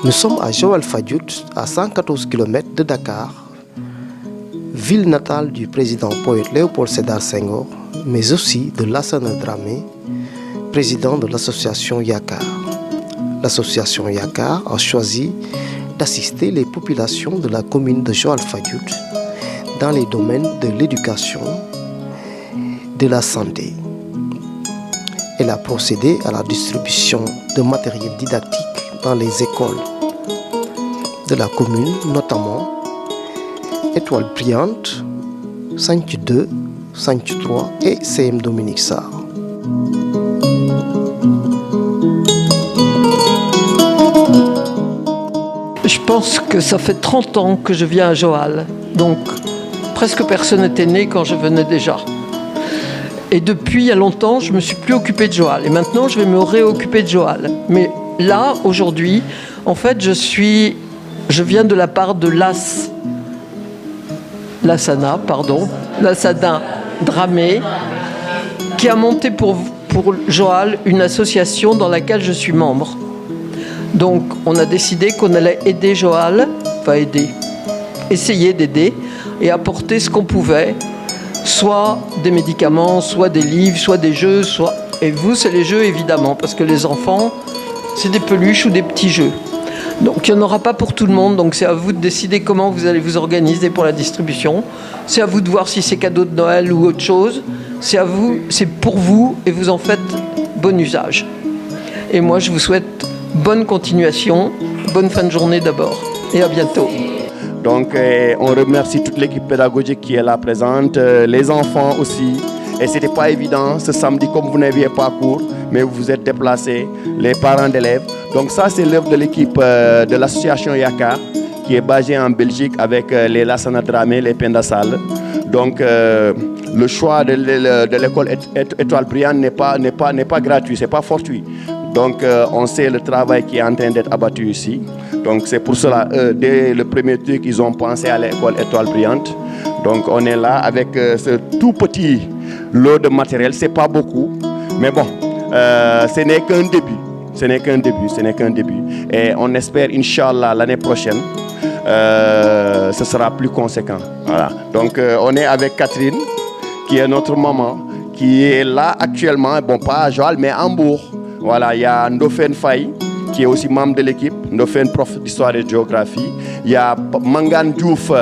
Nous sommes à Joal Fadiouth, à 114 km de Dakar, ville natale du président poète Léopold Sédar Senghor, mais aussi de Lassana Dramé, président de l'association Yakar. L'association Yakar a choisi d'assister les populations de la commune de Joal Fadiouth dans les domaines de l'éducation, de la santé. Elle a procédé à la distribution de matériel didactique dans les écoles de la commune, notamment Étoile Brillante, Santhie 2, Santhie 3 et CM Dominique Sarr. Je pense que ça fait 30 ans que je viens à Joal, donc presque personne n'était né quand je venais déjà. Et depuis il y a longtemps, je ne me suis plus occupée de Joal. Et maintenant, je vais me réoccuper de Joal. Mais là, aujourd'hui, en fait, je viens de la part de Lassana Dramé, qui a monté pour Joal une association dans laquelle je suis membre. Donc, on a décidé qu'on allait aider Joal, essayer d'aider et apporter ce qu'on pouvait, soit des médicaments, soit des livres, soit des jeux, Et vous, c'est les jeux, évidemment, parce que les enfants, c'est des peluches ou des petits jeux. Donc, il n'y en aura pas pour tout le monde, donc c'est à vous de décider comment vous allez vous organiser pour la distribution. C'est à vous de voir si c'est cadeau de Noël ou autre chose. C'est à vous, c'est pour vous, et vous en faites bon usage. Et moi, je vous souhaite bonne continuation, bonne fin de journée d'abord, et à bientôt. Donc, on remercie toute l'équipe pédagogique qui est là présente, les enfants aussi. Et ce n'était pas évident ce samedi, comme vous n'aviez pas cours, mais vous vous êtes déplacés, les parents d'élèves. Donc ça, c'est l'œuvre de l'équipe de l'association Yakar, qui est basée en Belgique avec les Lassana Dramé, les Penda Sall. Donc, le choix de l'école Étoile Brillante n'est pas gratuit, ce n'est pas fortuit. Donc, on sait le travail qui est en train d'être abattu ici. Donc, c'est pour cela, dès le premier truc, ils ont pensé à l'école Étoile Brillante. Donc, on est là avec ce tout petit lot de matériel. Ce n'est pas beaucoup, mais bon, ce n'est qu'un début. Ce n'est qu'un début. Et on espère, Inch'Allah, l'année prochaine, ce sera plus conséquent. Voilà. Donc, on est avec Catherine, qui est notre maman, qui est là actuellement, bon, pas à Joal, mais à Hambourg. Voilà, il y a Ndofen Faye, qui est aussi membre de l'équipe, Ndofen prof d'histoire et de géographie. Il y a Mangane Diouf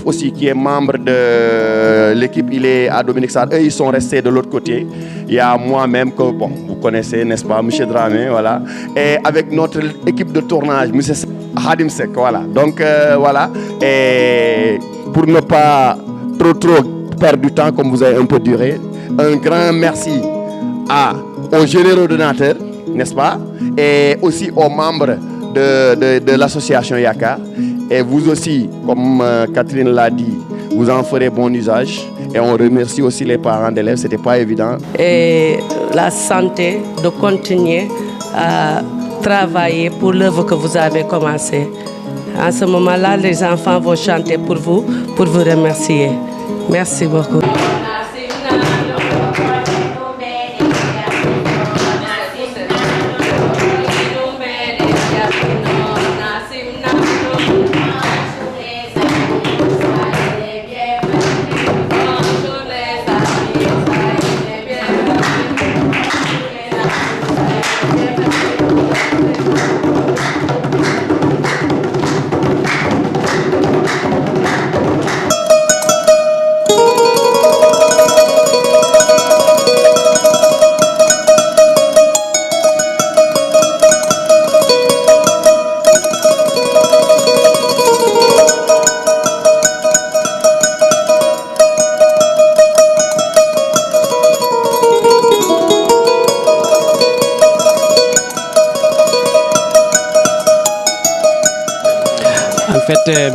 aussi, qui est membre de l'équipe, il est à Dominique Sarr. Eux, ils sont restés de l'autre côté. Il y a moi-même, que bon, vous connaissez, n'est-ce pas, M. Dramé, voilà. Et avec notre équipe de tournage, M. Hadim Sek, voilà. Donc, voilà. Et pour ne pas trop perdre du temps, comme vous avez un peu duré, un grand merci aux généraux donateurs, n'est-ce pas, et aussi aux membres de l'association Yakar. Et vous aussi, comme Catherine l'a dit, vous en ferez bon usage. Et on remercie aussi les parents d'élèves, ce n'était pas évident. Et la santé de continuer à travailler pour l'œuvre que vous avez commencé. En ce moment-là, les enfants vont chanter pour vous remercier. Merci beaucoup.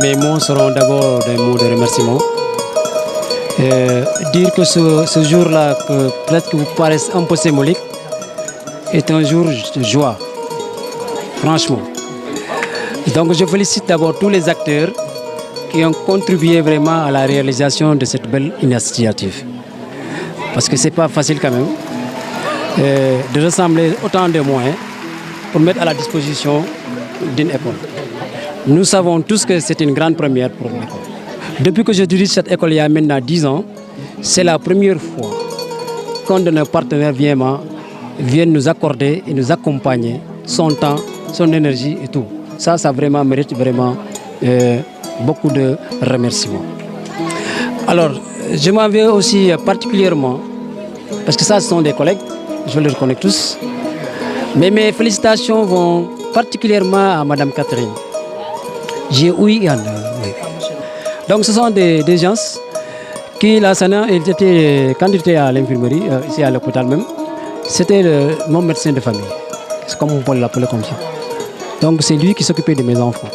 Mes mots seront d'abord des mots de remerciement. Dire que ce jour-là, peut-être que vous paraissez un peu symbolique, est un jour de joie, franchement. Donc je félicite d'abord tous les acteurs qui ont contribué vraiment à la réalisation de cette belle initiative. parce que ce n'est pas facile quand même de rassembler autant de moyens pour mettre à la disposition d'une école. Nous savons tous que c'est une grande première pour l'école. Depuis que je dirige cette école il y a maintenant 10 ans, c'est la première fois qu'un de nos partenaires vient nous accorder et nous accompagner son temps, son énergie et tout. Ça vraiment mérite beaucoup de remerciements. Alors, je m'en vais aussi particulièrement, parce que ça, ce sont des collègues, je les reconnais tous, mais mes félicitations vont particulièrement à Madame Catherine. Donc, ce sont des gens qui, là, quand il était à l'infirmerie, ici à l'hôpital même, c'était mon médecin de famille. C'est comme on peut l'appeler comme ça. Donc, c'est lui qui s'occupait de mes enfants.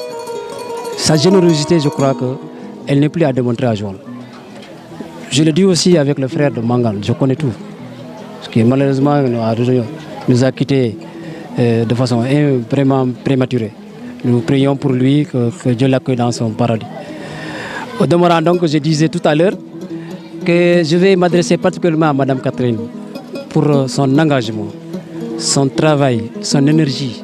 Sa générosité, je crois qu'elle n'est plus à démontrer à Joal. Je le dis aussi avec le frère de Mangan, je connais tout. Parce que malheureusement, nous a quittés de façon vraiment prématurée. Nous prions pour lui, que Dieu l'accueille dans son paradis. Au demeurant donc, je disais tout à l'heure que je vais m'adresser particulièrement à Mme Catherine pour son engagement, son travail, son énergie,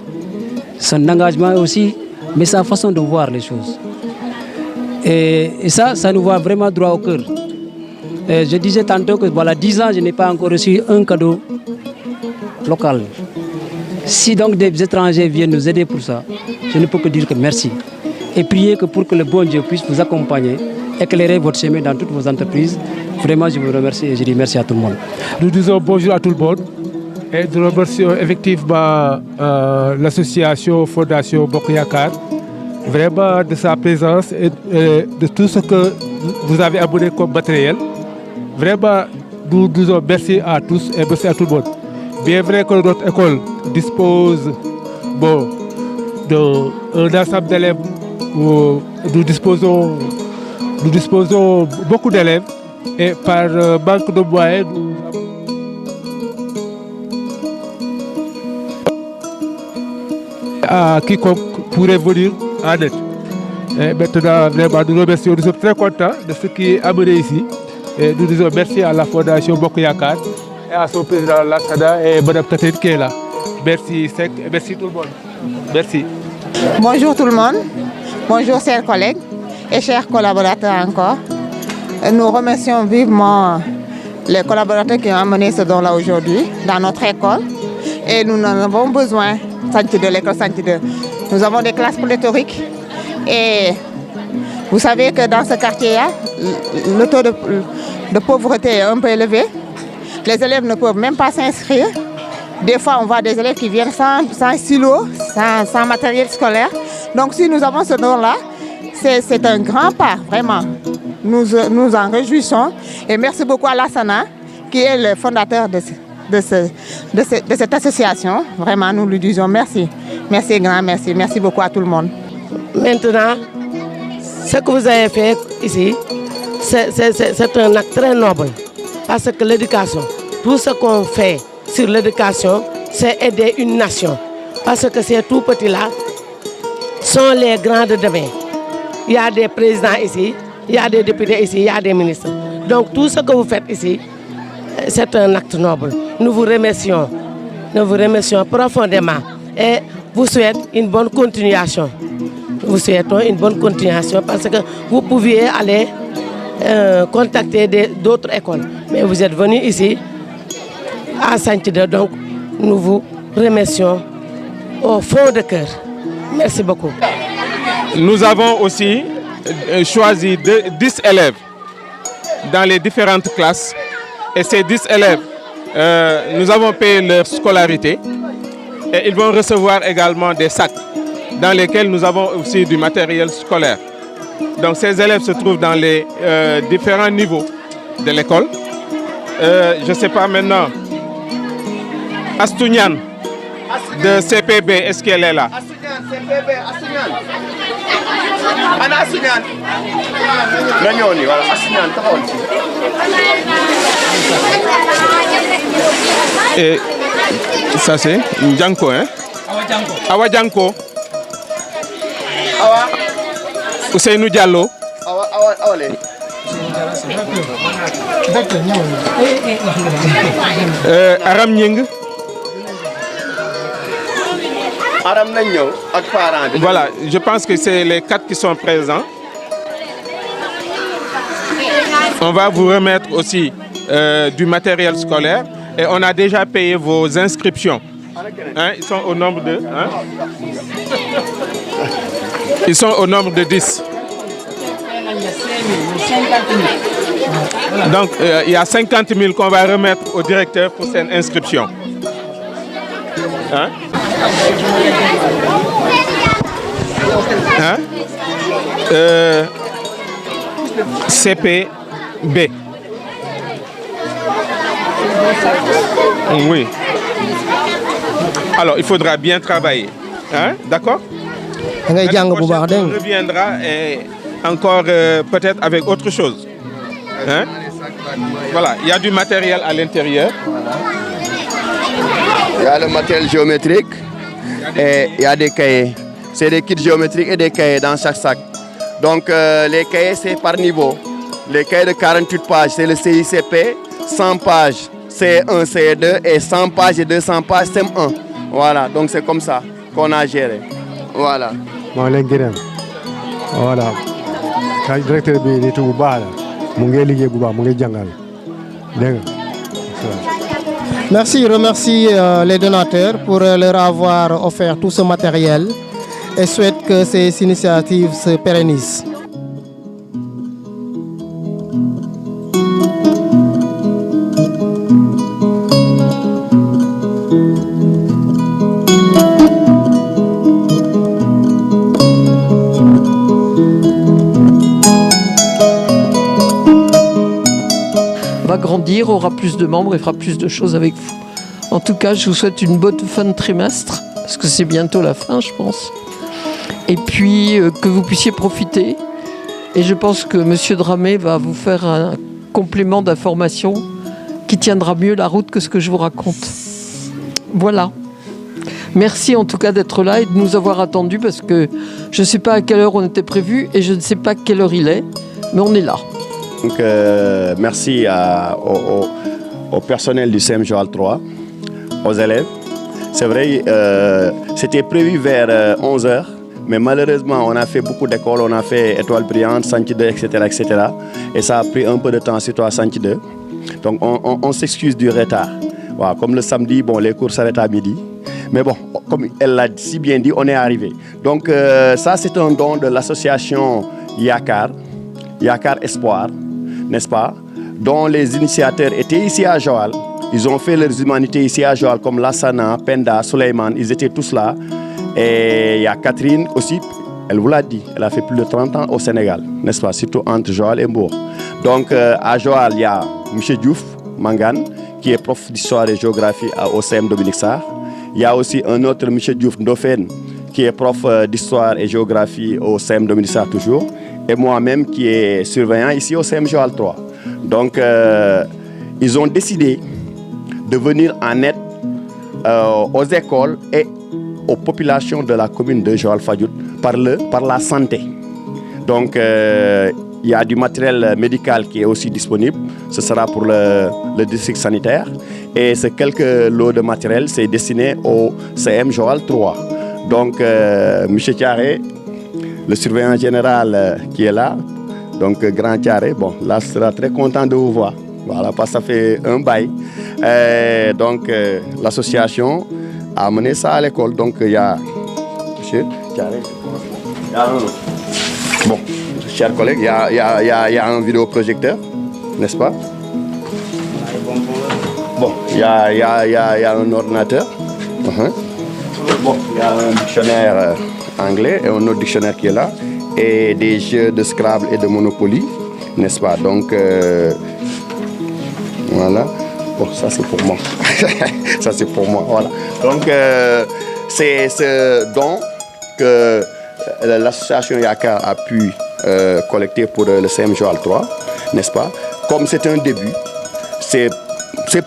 son engagement aussi, mais sa façon de voir les choses. Et ça nous va vraiment droit au cœur. Je disais tantôt que voilà, 10 ans, je n'ai pas encore reçu un cadeau local. Si donc des étrangers viennent nous aider pour ça, je ne peux que dire que merci. Et prier pour que le bon Dieu puisse vous accompagner, éclairer votre chemin dans toutes vos entreprises. Vraiment, je vous remercie et je dis merci à tout le monde. Nous disons bonjour à tout le monde et nous remercions effectivement l'association Fondation Bokoyakar, vraiment de sa présence et de tout ce que vous avez amené comme matériel. Vraiment, nous disons merci à tous et merci à tout le monde. Bien vrai que notre école dispose d'un ensemble d'élèves où nous disposons beaucoup d'élèves et par manque de moyens, à quiconque pourrait venir en aide. Et maintenant, vraiment, nous remercions, nous sommes très contents de ce qui est amené ici. Et nous disons merci à la Fondation Bokoyakar et à son président Lassana et Mme Catherine qui est là. Merci Sec et merci tout le monde. Merci. Bonjour tout le monde, bonjour chers collègues et chers collaborateurs encore. Nous remercions vivement les collaborateurs qui ont amené ce don-là aujourd'hui dans notre école. Et nous en avons besoin, de l'école Santé 2. Nous avons des classes pléthoriques et vous savez que dans ce quartier-là, le taux de pauvreté est un peu élevé. Les élèves ne peuvent même pas s'inscrire. Des fois, on voit des élèves qui viennent sans stylo, sans matériel scolaire. Donc, si nous avons ce don-là, c'est un grand pas, vraiment. Nous en réjouissons. Et merci beaucoup à Lassana, qui est le fondateur de cette association. Vraiment, nous lui disons merci. Merci, grand merci. Merci beaucoup à tout le monde. Maintenant, ce que vous avez fait ici, c'est un acte très noble. Parce que l'éducation, tout ce qu'on fait sur l'éducation, c'est aider une nation. Parce que ces tout petits-là sont les grands de demain. Il y a des présidents ici, il y a des députés ici, il y a des ministres. Donc tout ce que vous faites ici, c'est un acte noble. Nous vous remercions profondément et vous souhaitons une bonne continuation. Nous vous souhaitons une bonne continuation parce que vous pouviez aller contacter d'autres écoles. Mais vous êtes venus ici à Saint-Tide, donc nous vous remercions au fond de cœur. Merci beaucoup. Nous avons aussi choisi 10 élèves dans les différentes classes. Et ces 10 élèves, nous avons payé leur scolarité. Et ils vont recevoir également des sacs dans lesquels nous avons aussi du matériel scolaire. Donc ces élèves se trouvent dans les différents niveaux de l'école. Je ne sais pas maintenant, Astounian de CPB, est-ce qu'elle est là? CPB, Astounian. Ana Astounian. Nanyoni, voilà, Astounian, taxawal ci. Et ça c'est Djanko, hein? Awa Djanko. Awa. Ousseynou Diallo. Awa le. Aram Nying. Voilà, je pense que c'est les 4 qui sont présents. On va vous remettre aussi du matériel scolaire et on a déjà payé vos inscriptions. Hein, ils sont au nombre de... Hein? Ils sont au nombre de 10. Donc, il y a 50 000 qu'on va remettre au directeur pour cette inscription. Hein? Hein? CPB. Oui. Alors, il faudra bien travailler. Hein? D'accord? On reviendra et encore peut-être avec autre chose. Hein? Voilà, il y a du matériel à l'intérieur. Il y a le matériel géométrique et il y a des cahiers. C'est des kits géométriques et des cahiers dans chaque sac. Donc les cahiers c'est par niveau. Les cahiers de 48 pages c'est le CICP, 100 pages C1, C2 et 100 pages et 200 pages CM1. Voilà, donc c'est comme ça qu'on a géré. Voilà. Voilà. Le directeur est tout bas. Merci, je remercie les donateurs pour leur avoir offert tout ce matériel et souhaite que ces initiatives se pérennisent. Va grandir, aura plus de membres et fera plus de choses avec vous. En tout cas, je vous souhaite une bonne fin de trimestre, parce que c'est bientôt la fin, je pense. Et puis, que vous puissiez profiter. Et je pense que M. Dramé va vous faire un complément d'information qui tiendra mieux la route que ce que je vous raconte. Voilà. Merci en tout cas d'être là et de nous avoir attendus, parce que je ne sais pas à quelle heure on était prévu et je ne sais pas quelle heure il est, mais on est là. Donc, merci au personnel du CEM Joal 3, aux élèves. C'est vrai, c'était prévu vers 11h, mais malheureusement, on a fait beaucoup d'écoles, on a fait Étoile Brillante, Santi 2, etc., etc. Et ça a pris un peu de temps, surtout à Santi 2. Donc, on s'excuse du retard. Voilà, comme le samedi, bon, les cours s'arrêtent à midi. Mais bon, comme elle l'a si bien dit, on est arrivé. Donc, ça, c'est un don de l'association Yakar Espoir, n'est-ce pas, dont les initiateurs étaient ici à Joal. Ils ont fait leurs humanités ici à Joal, comme Lassana, Penda, Souleyman, ils étaient tous là. Et il y a Catherine aussi, elle vous l'a dit, elle a fait plus de 30 ans au Sénégal, n'est-ce pas, surtout entre Joal et Mbour. Donc à Joal, il y a M. Diouf Mangane, qui est prof d'histoire et géographie au CEM Dominique Sarr. Il y a aussi un autre M. Diouf Ndofen, qui est prof d'histoire et géographie au CEM Dominique Sarr toujours. Et moi-même qui est surveillant ici au CEM Joal 3. Donc, ils ont décidé de venir en aide aux écoles et aux populations de la commune de Joal Fadiouth par la santé. Donc, il y a du matériel médical qui est aussi disponible. Ce sera pour le district sanitaire. Et ces quelques lots de matériel, c'est destiné au CEM Joal 3. Donc, M. Thiaré, le surveillant général qui est là, donc Grand Thiaré, bon, là, sera très content de vous voir. Voilà, parce que ça fait un bail. Donc, l'association a mené ça à l'école. Donc, il y a M. Thiaré. Bon, chers collègues, il y a un vidéoprojecteur, n'est-ce pas? Bon, il y a un ordinateur. Bon, il y a un dictionnaire anglais et un autre dictionnaire qui est là, et des jeux de Scrabble et de Monopoly, n'est-ce pas? Donc, voilà. Bon, ça c'est pour moi. Ça c'est pour moi, voilà. Donc, c'est ce don que l'association Yakar a pu collecter pour le CEM Joal 3, n'est-ce pas? Comme c'est un début, c'est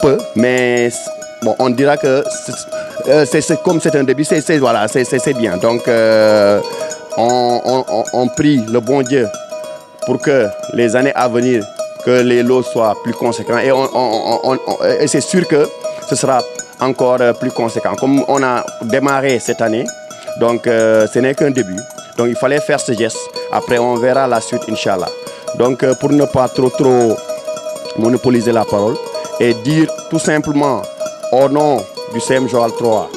peu, mais bon, on dira que comme c'est un début, voilà, c'est bien. Donc, on prie le bon Dieu pour que les années à venir que les lots soient plus conséquents. Et c'est sûr que ce sera encore plus conséquent. Comme on a démarré cette année, donc ce n'est qu'un début. Donc il fallait faire ce geste. Après, on verra la suite, Inch'Allah. Donc pour ne pas trop monopoliser la parole et dire tout simplement au nom du CM Joal 3,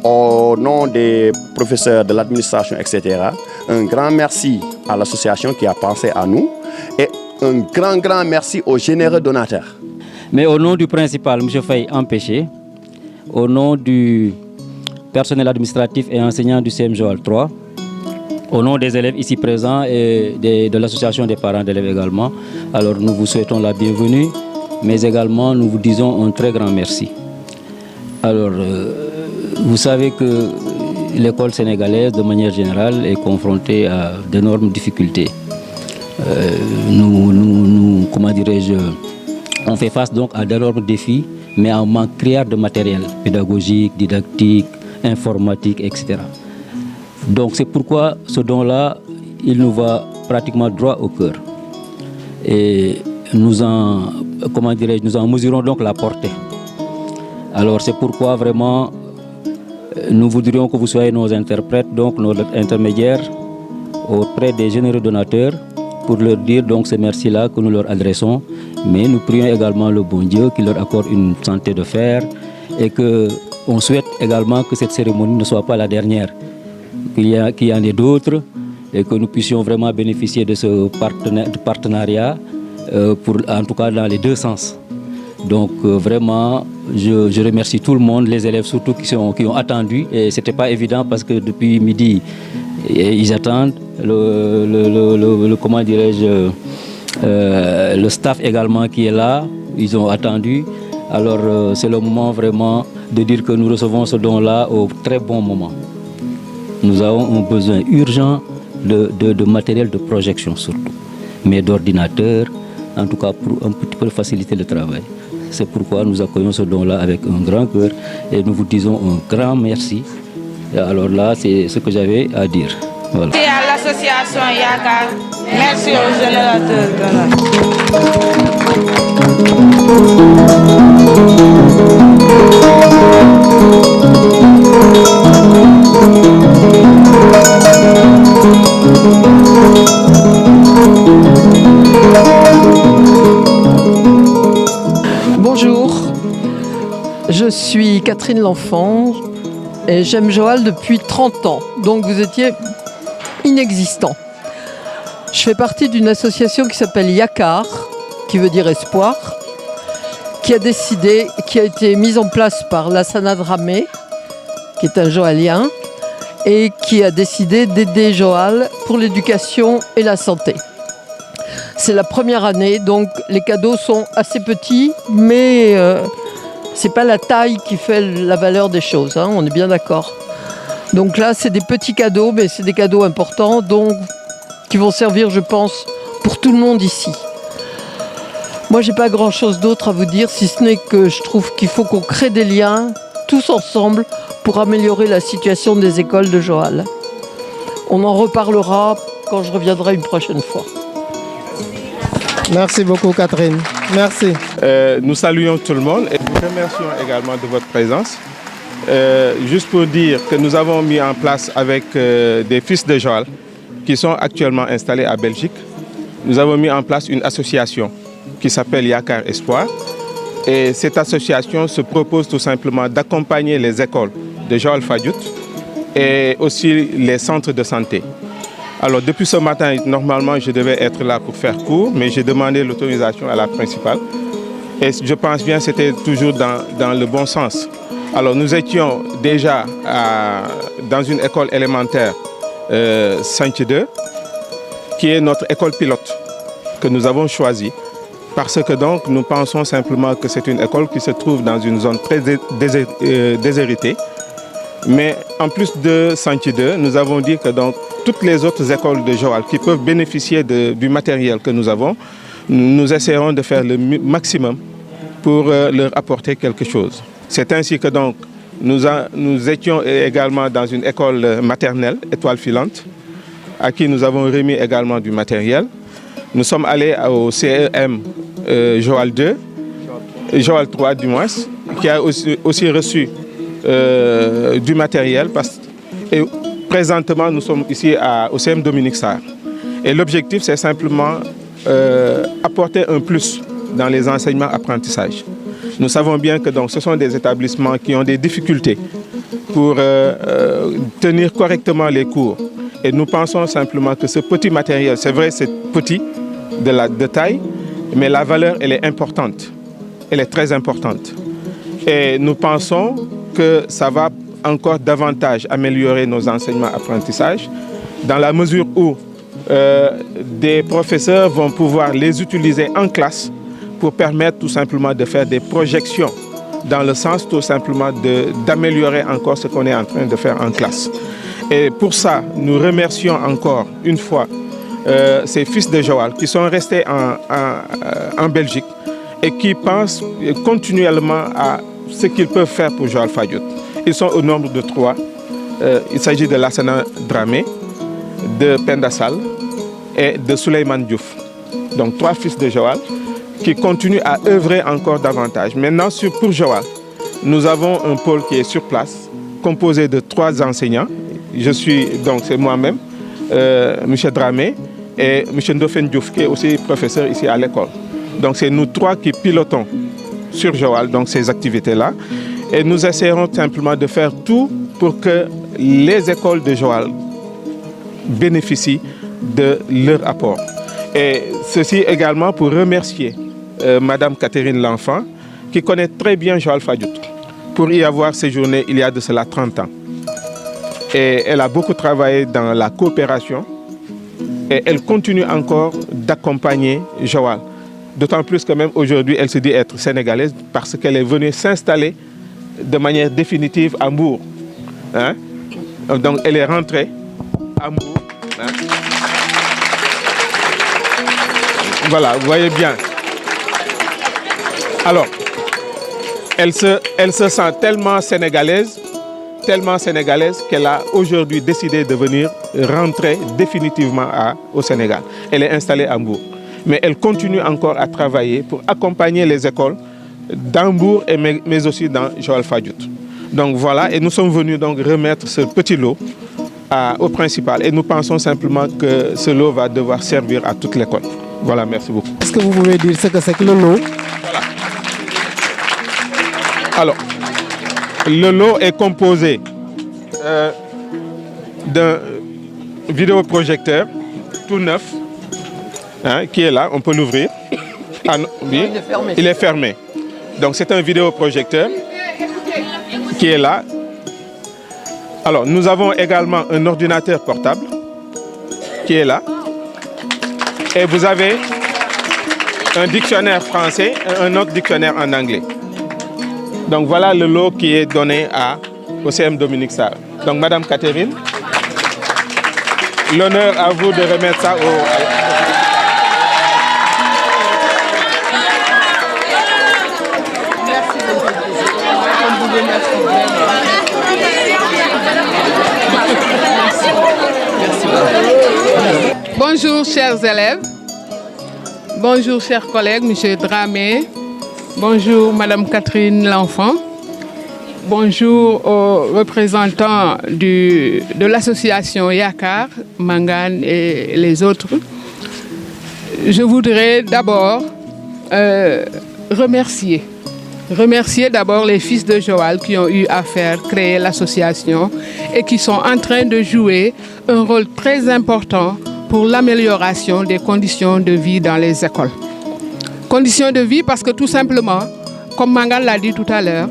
au nom des professeurs de l'administration, etc., un grand merci à l'association qui a pensé à nous et un grand merci aux généreux donateurs. Mais au nom du principal, M. Faye empêché, au nom du personnel administratif et enseignant du CM Joal 3, au nom des élèves ici présents et de l'association des parents d'élèves également, alors nous vous souhaitons la bienvenue, mais également nous vous disons un très grand merci. Alors, vous savez que l'école sénégalaise, de manière générale, est confrontée à d'énormes difficultés. Comment dirais-je, on fait face donc à d'énormes défis, mais en manque criard de matériel pédagogique, didactique, informatique, etc. Donc c'est pourquoi ce don-là, il nous va pratiquement droit au cœur. Et nous en mesurons donc la portée. Alors c'est pourquoi vraiment, nous voudrions que vous soyez nos interprètes, donc nos intermédiaires auprès des généreux donateurs pour leur dire donc ce merci-là que nous leur adressons. Mais nous prions également le bon Dieu qui leur accorde une santé de fer et qu'on souhaite également que cette cérémonie ne soit pas la dernière, qu'il y en ait d'autres et que nous puissions vraiment bénéficier de ce partenariat, en tout cas dans les deux sens. Donc vraiment, je remercie tout le monde, les élèves surtout qui ont attendu. Et ce n'était pas évident parce que depuis midi, ils attendent. Comment dirais-je, le staff également qui est là, ils ont attendu. Alors c'est le moment vraiment de dire que nous recevons ce don-là au très bon moment. Nous avons un besoin urgent de matériel de projection surtout, mais d'ordinateurs, en tout cas pour un petit peu faciliter le travail. C'est pourquoi nous accueillons ce don-là avec un grand cœur et nous vous disons un grand merci. Et alors là, c'est ce que j'avais à dire. Voilà. Merci à l'association Yakar. Merci aux générateurs. Bonjour, je suis Catherine L'Enfant et j'aime Joal depuis 30 ans, donc vous étiez inexistant. Je fais partie d'une association qui s'appelle Yakar, qui veut dire espoir, qui a été mise en place par Lassana Dramé, qui est un Joalien, et qui a décidé d'aider Joal pour l'éducation et la santé. C'est la première année, donc les cadeaux sont assez petits, mais c'est pas la taille qui fait la valeur des choses, hein, on est bien d'accord. Donc là, c'est des petits cadeaux, mais c'est des cadeaux importants, donc qui vont servir, je pense, pour tout le monde ici. Moi, j'ai pas grand-chose d'autre à vous dire, si ce n'est que je trouve qu'il faut qu'on crée des liens, tous ensemble, pour améliorer la situation des écoles de Joal. On en reparlera quand je reviendrai une prochaine fois. Merci beaucoup Catherine. Merci. Nous saluons tout le monde et nous remercions également de votre présence. Juste pour dire que nous avons mis en place avec des fils de Joal qui sont actuellement installés à Belgique, nous avons mis en place une association qui s'appelle Yakar Espoir. Et cette association se propose tout simplement d'accompagner les écoles de Joal Fadiouth et aussi les centres de santé. Alors depuis ce matin, normalement je devais être là pour faire cours, mais j'ai demandé l'autorisation à la principale. Et je pense bien que c'était toujours dans le bon sens. Alors nous étions déjà dans une école élémentaire Saint-Deux, qui est notre école pilote que nous avons choisie. Parce que donc nous pensons simplement que c'est une école qui se trouve dans une zone très déshéritée. Mais en plus de Saint-Deux, nous avons dit que donc toutes les autres écoles de Joal qui peuvent bénéficier du matériel que nous avons, nous essaierons de faire le maximum pour leur apporter quelque chose. C'est ainsi que donc nous étions également dans une école maternelle, Étoile Filante, à qui nous avons remis également du matériel. Nous sommes allés au CEM Joal 2, Joal 3 du moins, qui a aussi reçu du matériel. Et présentement, nous sommes ici au CM Dominique Sarr. Et l'objectif, c'est simplement apporter un plus dans les enseignements-apprentissages. Nous savons bien que donc, ce sont des établissements qui ont des difficultés pour tenir correctement les cours. Et nous pensons simplement que ce petit matériel, c'est vrai, c'est petit de taille, mais la valeur, elle est importante. Elle est très importante. Et nous pensons que ça va encore davantage améliorer nos enseignements-apprentissages dans la mesure où des professeurs vont pouvoir les utiliser en classe pour permettre tout simplement de faire des projections dans le sens tout simplement d'améliorer encore ce qu'on est en train de faire en classe. Et pour ça, nous remercions encore une fois ces fils de Joal qui sont restés en Belgique et qui pensent continuellement à ce qu'ils peuvent faire pour Joal Fadiouth. Ils sont au nombre de 3. Il s'agit de Lassana Dramé, de Penda Sall et de Souleymane Diouf. Donc 3 fils de Joal qui continuent à œuvrer encore davantage. Maintenant, pour Joal, nous avons un pôle qui est sur place, composé de 3 enseignants. C'est moi-même, M. Dramé et M. Ndofen Diouf, qui est aussi professeur ici à l'école. Donc c'est nous 3 qui pilotons sur Joal donc ces activités-là. Et nous essaierons simplement de faire tout pour que les écoles de Joal bénéficient de leur apport. Et ceci également pour remercier Madame Catherine L'Enfant, qui connaît très bien Joal Fadiouth, pour y avoir séjourné il y a de cela 30 ans. Et elle a beaucoup travaillé dans la coopération et elle continue encore d'accompagner Joal. D'autant plus que même aujourd'hui, elle se dit être sénégalaise parce qu'elle est venue s'installer de manière définitive à Mbour. Hein? Donc elle est rentrée à Mbour. Hein? Voilà, vous voyez bien. Alors, elle se sent tellement sénégalaise qu'elle a aujourd'hui décidé de venir rentrer définitivement au Sénégal. Elle est installée à Mbour. Mais elle continue encore à travailler pour accompagner les écoles dans Mbour, mais aussi dans Joal Fadiouth. Donc voilà, et nous sommes venus donc remettre ce petit lot au principal. Et nous pensons simplement que ce lot va devoir servir à toute l'école. Voilà, merci beaucoup. Est-ce que vous pouvez dire ce que c'est que le lot? Voilà. Alors, le lot est composé d'un vidéoprojecteur tout neuf, hein, qui est là, on peut l'ouvrir. Ah, non, oui, il est fermé. Donc c'est un vidéoprojecteur qui est là. Alors nous avons également un ordinateur portable qui est là. Et vous avez un dictionnaire français et un autre dictionnaire en anglais. Donc voilà le lot qui est donné au CM Dominique Sarr. Donc Madame Catherine, l'honneur à vous de remettre ça Bonjour chers élèves, bonjour chers collègues, M. Dramé, bonjour Madame Catherine L'Enfant, bonjour aux représentants de l'association Yakar, Mangane et les autres. Je voudrais d'abord remercier d'abord les fils de Joal qui ont eu à créer l'association et qui sont en train de jouer un rôle très important pour l'amélioration des conditions de vie dans les écoles. Conditions de vie parce que tout simplement, comme Mangane l'a dit tout à l'heure,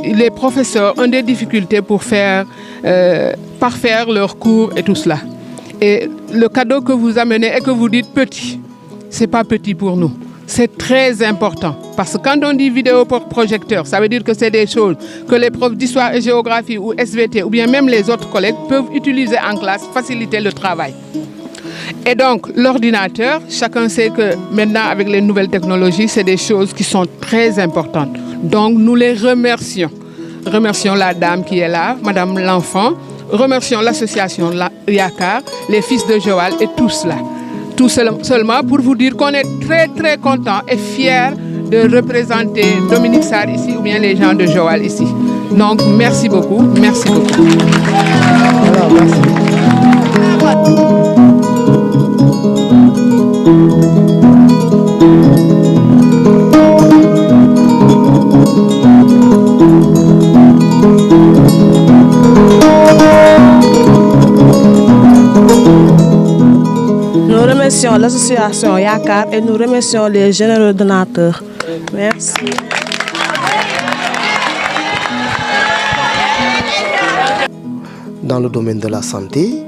les professeurs ont des difficultés pour parfaire leurs cours et tout cela. Et le cadeau que vous amenez et que vous dites petit, ce n'est pas petit pour nous. C'est très important parce que quand on dit vidéoprojecteur, ça veut dire que c'est des choses que les profs d'histoire et géographie ou SVT ou bien même les autres collègues peuvent utiliser en classe, faciliter le travail. Et donc l'ordinateur, chacun sait que maintenant avec les nouvelles technologies, c'est des choses qui sont très importantes. Donc nous les remercions. Remercions la dame qui est là, Madame L'Enfant. Remercions l'association Yakar, les fils de Joal et tout cela. Tout seulement pour vous dire qu'on est très très content et fiers de représenter Dominique Sarr ici ou bien les gens de Joal ici. Donc merci beaucoup, merci beaucoup. Voilà, merci. Nous remercions l'association Yakar et nous remercions les généreux donateurs. Merci. Dans le domaine de la santé,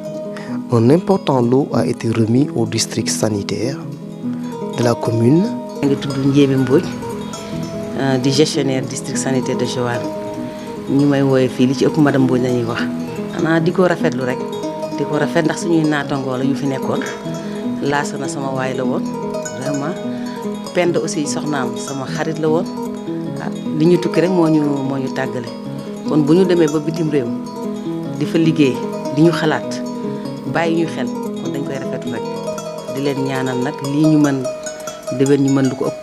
un important lot a été remis au district sanitaire de la commune. Du gestionnaire district sanitaire de Joal. Ñu may woyé fi li ci ëpp madame Mbodj lañuy wax. Ana diko rafetlu rek. Diko rafet ndax suñuy natango la yu fi nekkon. Laasana sama waay la woon. Vraiment Penda aussi soxnaam sama xarit la woon. Li ñu tukki rek moo ñu tàggale. Kon bu ñu demee ba bitim réew di fa liggéey di ñu xalaat bàyyi ñu xel kon dañ koy rafetlu rek. Di leen ñaanal nag lii ñu mën déwén ñu mën lu ko ëpp.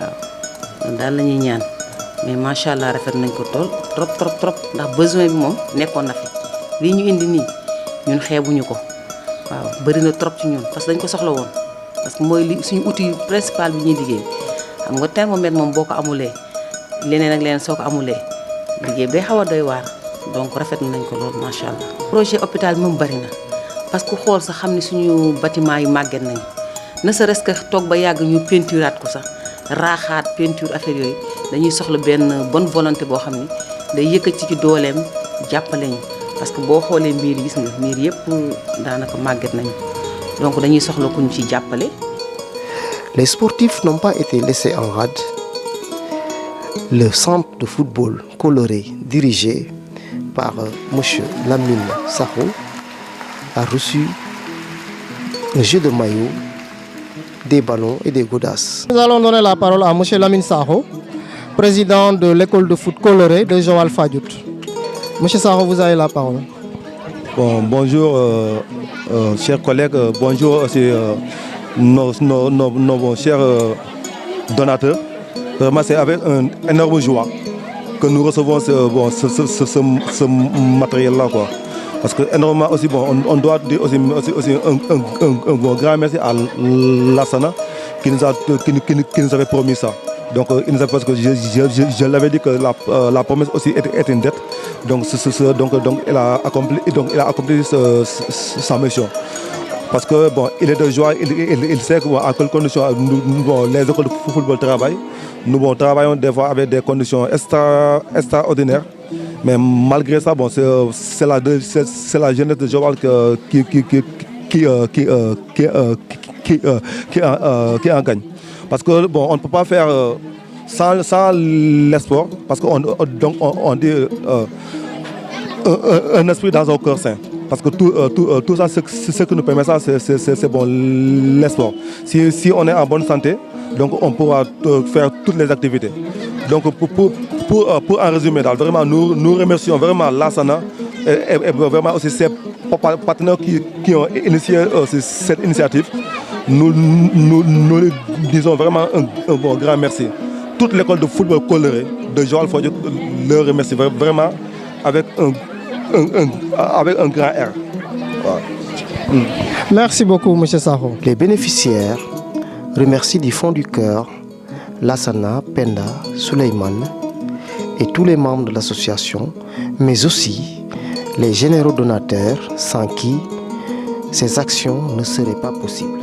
Waaw daal la ñuy ñaan mais macha allah rafet nañ ko trop ndax besoin bi moom nekkoon na fi lii ñu indi nii ñun xeebuñu ko waaw bëri na trop ci ñun parce que dañ ko soxla woon parce que mooy li suñu outil principal bi ñuy liggéey xam nga thermomètre moom boo ko amulee leneen ak leneen soo ko amulee liggéey bay xaw a doy waar donc rafet nañ ko loolu macha allah. projet hôpital moom bëri na parce que xool sax xam ne suñu bâtiment yu màgget nañ ne serait-ce que toog ba yàgg ñu peinturaat ko sax. Raaxaat peinture affaire yooyu dañuy soxla benn bonne volonté boo xam ni day yëkkati ci dooleem jàppale ñu parce que boo xoolee miir yi gis nga miir yëpp daanaka màgget nañu donc dañuy soxla ku ñu ci jàppale. Les sportifs n'ont pas été laissés en rade. Le centre de football coloré dirigé par M. Lamine Sakho a reçu un jeu de maillot, des ballons et des godasses. Nous allons donner la parole à M. Lamine Sakho, président de l'école de foot coloré de Joal Fadiout. M. Sakho, vous avez la parole. Bon, bonjour, chers collègues, bonjour aussi nos chers donateurs. Vraiment, c'est avec une énorme joie que nous recevons ce matériel-là, quoi. Parce que énormément aussi, bon, on doit dire aussi un grand merci à Lassana qui nous avait promis ça. Donc il nous a, parce que je l'avais dit que la promesse aussi était une dette. Donc il a accompli sa mission. Parce que bon, il est de joie, il sait à quelles conditions les écoles de football travaillent. Nous travaillons des fois avec des conditions extraordinaires. Mais malgré ça, bon, c'est la jeunesse de Joal qui en gagne. Parce que bon, on ne peut pas faire sans l'espoir, parce qu'on dit un esprit dans un cœur sain. Parce que tout ça, ce qui nous permet ça, c'est bon, l'espoir. Si on est en bonne santé, donc on pourra faire toutes les activités. Donc pour en résumer, vraiment, nous remercions vraiment Lassana et vraiment aussi ses partenaires qui ont initié cette initiative. Nous disons vraiment un bon grand merci. Toute l'école de football coloré de Joal Fadiout le remercie vraiment avec un grand R. Voilà. Merci beaucoup, M. Sakho. Les bénéficiaires remercient du fond du cœur Lassana, Penda, Suleiman et tous les membres de l'association, mais aussi les généraux donateurs sans qui ces actions ne seraient pas possibles.